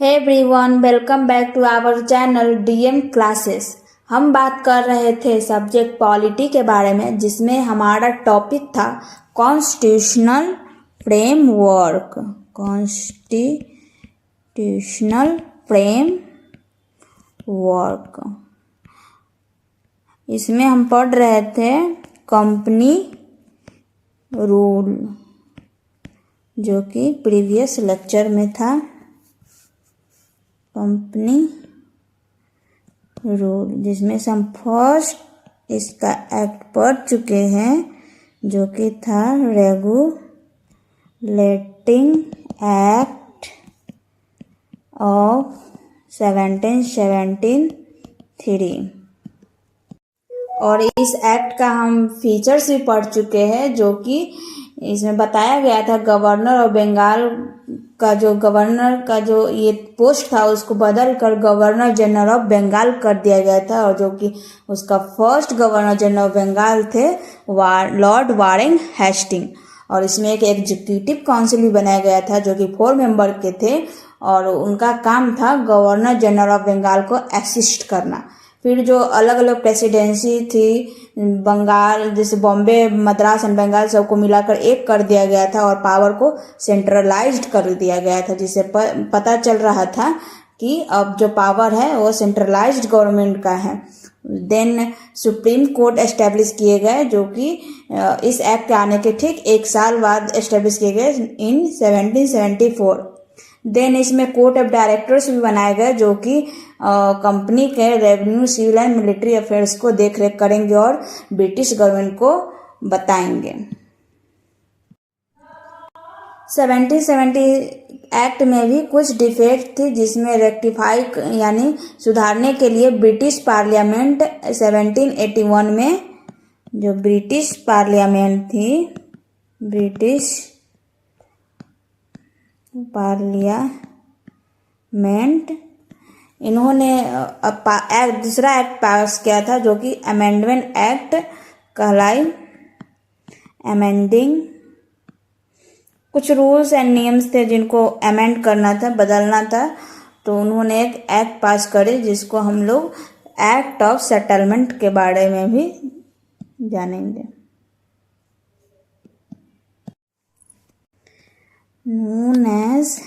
Hey everyone, welcome back to our channel DM classes. हम बात कर रहे थे सब्जेक्ट पॉलिटी के बारे में, जिसमें हमारा टॉपिक था कॉन्स्टिट्यूशनल फ्रेमवर्क। कॉन्स्टिट्यूशनल फ्रेमवर्क इसमें हम पढ़ रहे थे कंपनी रूल, जो कि प्रीवियस लेक्चर में था। कंपनी रूल, जिसमें से हम फर्स्ट इसका एक्ट पढ़ चुके हैं, जो कि था रेगुलेटिंग एक्ट ऑफ 1773। और इस एक्ट का हम फीचर्स भी पढ़ चुके हैं, जो कि इसमें बताया गया था गवर्नर ऑफ बंगाल का जो ये पोस्ट था, उसको बदल कर गवर्नर जनरल ऑफ बंगाल कर दिया गया था। और जो कि उसका first governor general of Bengal थे लॉर्ड वारेन हेस्टिंग। और इसमें एक एग्जीक्यूटिव काउंसिल भी बनाया गया था, जो कि 4 मेंबर के थे, और उनका काम था गवर्नर जनरल ऑफ बंगाल को असिस्ट करना। फिर जो अलग अलग प्रेसिडेंसी थी बंगाल, जैसे बॉम्बे, मद्रास एंड बंगाल, सबको मिलाकर एक कर दिया गया था और पावर को सेंट्रलाइज्ड कर दिया गया था, जिससे पता चल रहा था कि अब जो पावर है वो सेंट्रलाइज्ड गवर्नमेंट का है। देन सुप्रीम कोर्ट एस्टेब्लिश किए गए, जो कि इस एक्ट के आने के ठीक 1 साल बाद एस्टेब्लिश किए गए इन 1774। देन इसमें कोर्ट ऑफ डायरेक्टर्स भी बनाए गए, जो कि कंपनी के revenue, civil and military affairs को देखरेख करेंगे और ब्रिटिश गवर्नमेंट को बताएंगे। 1770 एक्ट में भी कुछ डिफेक्ट थी, जिसमें रेक्टिफाई यानी सुधारने के लिए ब्रिटिश पार्लियामेंट 1781 में, जो ब्रिटिश पार्लियामेंट थी, ब्रिटिश पार्लियामेंट, इन्होंने दूसरा एक्ट पास किया था, जो कि अमेंडमेंट एक्ट कहलाई। अमेंडिंग कुछ रूल्स एंड नियम्स थे जिनको अमेंड करना था, बदलना था, तो उन्होंने एक एक्ट पास करे, जिसको हम लोग एक्ट ऑफ सेटलमेंट के बारे में भी जानेंगे। known as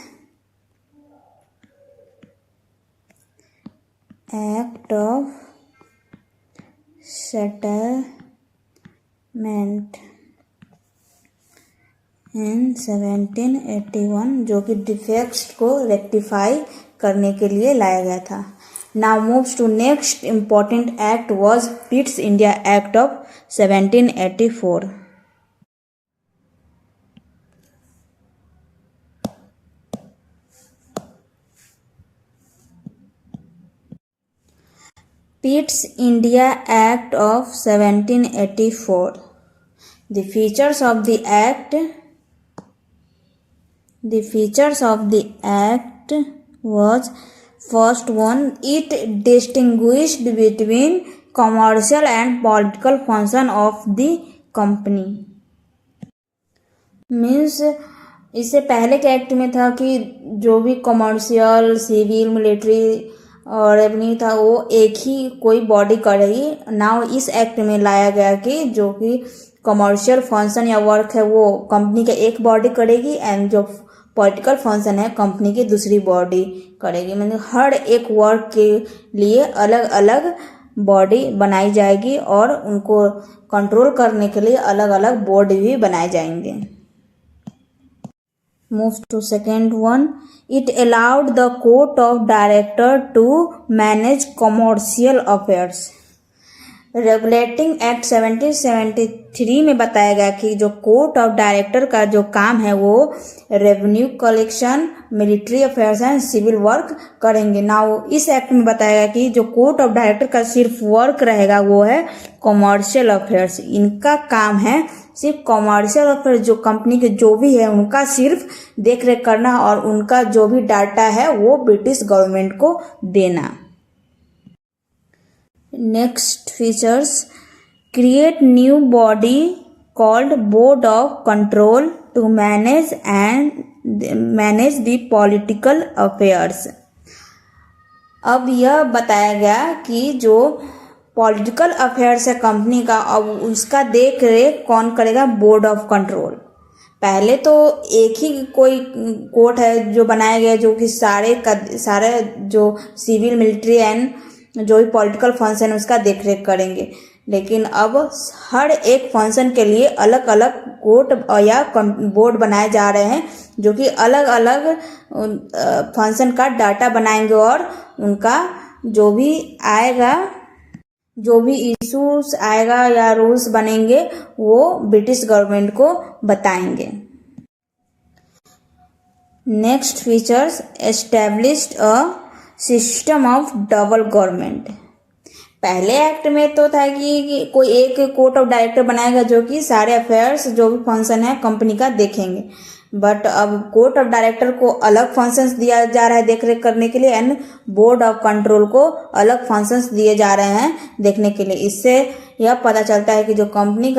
Act of Settlement in 1781, जो कि डिफेक्ट्स को रेक्टिफाई करने के लिए लाया गया था। Now moves to next important act was Pitt's India Act of 1784. Pitt's India Act of 1784. The features of the act was, first one, it distinguished between commercial and political function of the company. Means इससे पहले के act में था कि जो भी commercial, civil, military और revenue था, वो एक ही कोई बॉडी करेगी। नाउ इस एक्ट में लाया गया कि जो कि कमर्शियल फंक्शन या वर्क है वो कंपनी का एक बॉडी करेगी, एंड जो पॉलिटिकल फंक्शन है कंपनी की दूसरी बॉडी करेगी। मतलब हर एक वर्क के लिए अलग अलग बॉडी बनाई जाएगी और उनको कंट्रोल करने के लिए अलग अलग बोर्ड भी बनाए जाएंगे। Move to second one. It allowed the court of director to manage commercial affairs. Regulating act 1773 में बताया गया कि जो कोर्ट ऑफ डायरेक्टर का जो काम है वो revenue collection, military affairs and civil work करेंगे। नाउ इस एक्ट में बताया गया कि जो कोर्ट ऑफ डायरेक्टर का सिर्फ वर्क रहेगा वो है कमर्शियल अफेयर्स। इनका काम है सिर्फ कमर्शियल अफेयर्स, जो कंपनी के जो भी है उनका सिर्फ देख रेख करना और उनका जो भी डाटा है वो ब्रिटिश गवर्नमेंट को देना। Next features, create new body called Board of Control to manage the political affairs. अब यह बताया गया कि जो पॉलिटिकल अफेयर्स है कंपनी का, अब उसका देख रेख कौन करेगा? Board of control. पहले तो एक ही कोई कोर्ट है जो बनाया गया जो कि सारे जो सिविल मिलिट्री एंड जो भी पॉलिटिकल फंक्शन है उसका देख रेख करेंगे, लेकिन अब हर एक फंक्शन के लिए अलग अलग कोर्ट या बोर्ड बनाए जा रहे हैं जो कि अलग अलग फंक्शन का डाटा बनाएंगे और उनका जो भी आएगा, जो भी इश्यूज आएगा या रूल्स बनेंगे वो ब्रिटिश गवर्नमेंट को बताएंगे। Next features, established a system of double government. पहले एक्ट में तो था कि कोई एक कोर्ट ऑफ डायरेक्टर बनाएगा जो कि सारे अफेयर्स जो भी फंक्शन है कंपनी का देखेंगे, बट अब कोर्ट ऑफ डायरेक्टर को अलग फंक्शंस दिया जा रहा है देखरेख करने के लिए एंड बोर्ड ऑफ कंट्रोल को अलग फंक्शंस दिए जा रहे हैं देखने के लिए। इससे यह पता चलता है कि जो कंपनी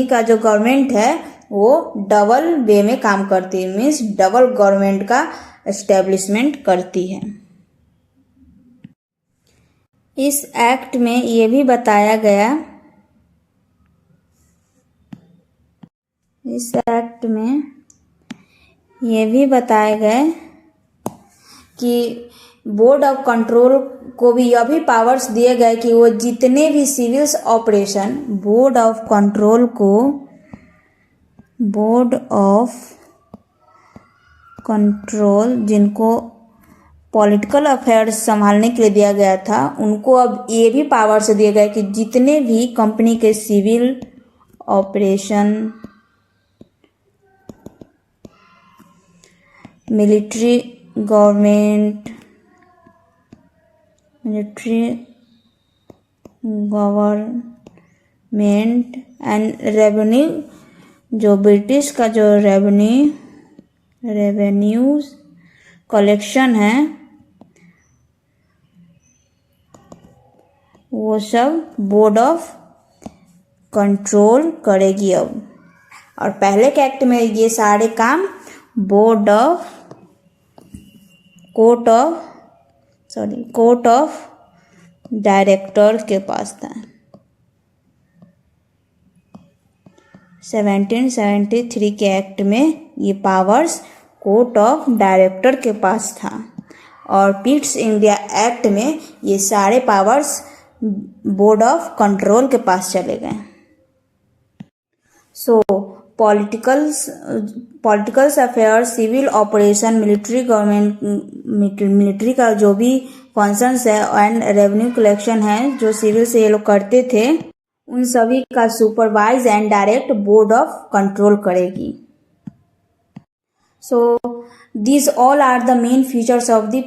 का जो गवर्नमेंट है वो डबल वे में काम करती है, मीन्स डबल गवर्नमेंट का एस्टेब्लिशमेंट करती है। इस एक्ट में ये भी बताया गया, इस एक्ट में ये भी बताया गया कि बोर्ड ऑफ कंट्रोल को भी यह भी पावर्स दिए गए कि वो जितने भी civils operation, board of control को, बोर्ड ऑफ कंट्रोल जिनको पॉलिटिकल अफेयर्स संभालने के लिए दिया गया था, उनको अब ये भी पावर्स दिए गए कि जितने भी कंपनी के civil operation, military government and revenue, जो ब्रिटिश का जो रेवेन्यूज कलेक्शन है वो सब बोर्ड ऑफ कंट्रोल करेगी अब। और पहले के एक्ट में ये सारे काम कोर्ट ऑफ डायरेक्टर के पास था। 1773 के एक्ट में ये पावर्स कोर्ट ऑफ डायरेक्टर के पास था और पिट्स इंडिया एक्ट में ये सारे पावर्स बोर्ड ऑफ कंट्रोल के पास चले गए। So politicals affair, civil operation, military का जो भी फंक्शंस है एंड रेवेन्यू कलेक्शन है जो सिविल से ये लोग करते थे, उन सभी का supervise and direct board of control करेगी। सो these all are the main features of the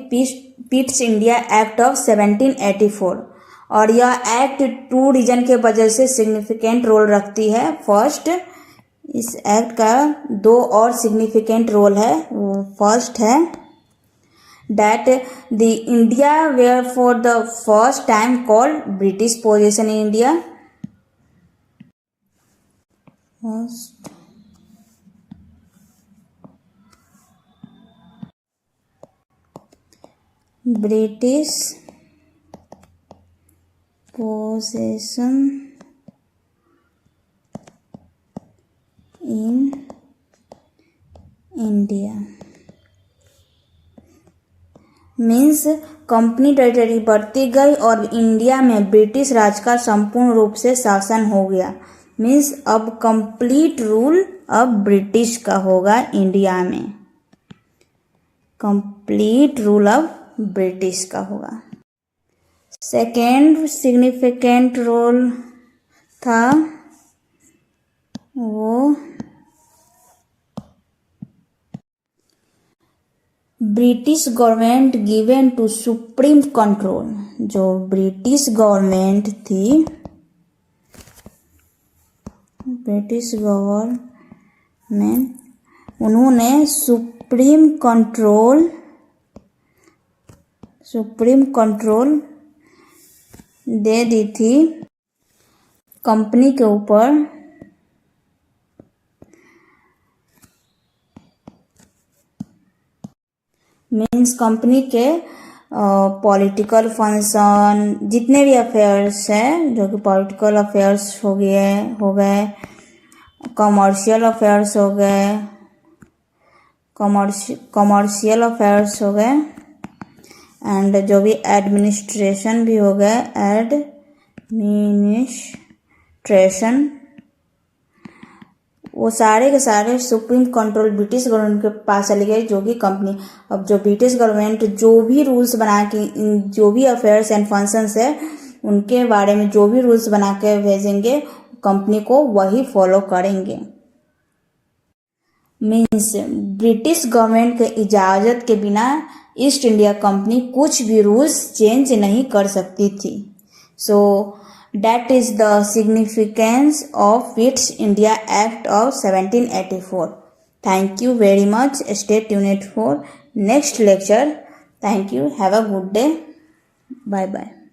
Pitt's India act of 1784 और यह एक्ट 2 रीजन के वजह से सिग्निफिकेंट रोल रखती है। फर्स्ट, इस एक्ट का 2 और सिग्निफिकेंट रोल है। फर्स्ट है that the India were for the first time called British possession in India. First, British possession in India means company territory बढ़ती गई और इंडिया में ब्रिटिश राज का संपूर्ण रूप से शासन हो गया। मीन्स अब कंप्लीट रूल अब ब्रिटिश का होगा इंडिया में, कंप्लीट रूल अब ब्रिटिश का होगा। सेकेंड सिग्निफिकेंट रोल था वो British government given to supreme control. जो ब्रिटिश गवर्नमेंट थी, ब्रिटिश गवर्नमेंट, उन्होंने सुप्रीम कंट्रोल दे दी थी कंपनी के ऊपर। मीन्स कंपनी के पॉलिटिकल फंक्शन, जितने भी अफेयर्स हैं जो कि पॉलिटिकल अफेयर्स हो गए, कमर्शियल अफेयर्स हो गए, कमर्शियल अफेयर्स हो गए, एंड जो भी एडमिनिस्ट्रेशन भी हो गए, एडमिनिस्ट्रेशन, वो सारे के सारे सुप्रीम कंट्रोल ब्रिटिश गवर्नमेंट के पास चले गए, जो कि कंपनी, अब जो ब्रिटिश गवर्नमेंट जो भी रूल्स बना के, जो भी अफेयर्स एंड फंक्शंस है उनके बारे में जो भी रूल्स बना के भेजेंगे कंपनी को वही फॉलो करेंगे। मीन्स ब्रिटिश गवर्नमेंट के इजाज़त के बिना ईस्ट इंडिया कंपनी कुछ भी रूल्स चेंज नहीं कर सकती थी। सो that is the significance of East India Act of 1784. Thank you very much. Stay tuned for next lecture. Thank you. Have a good day. Bye bye.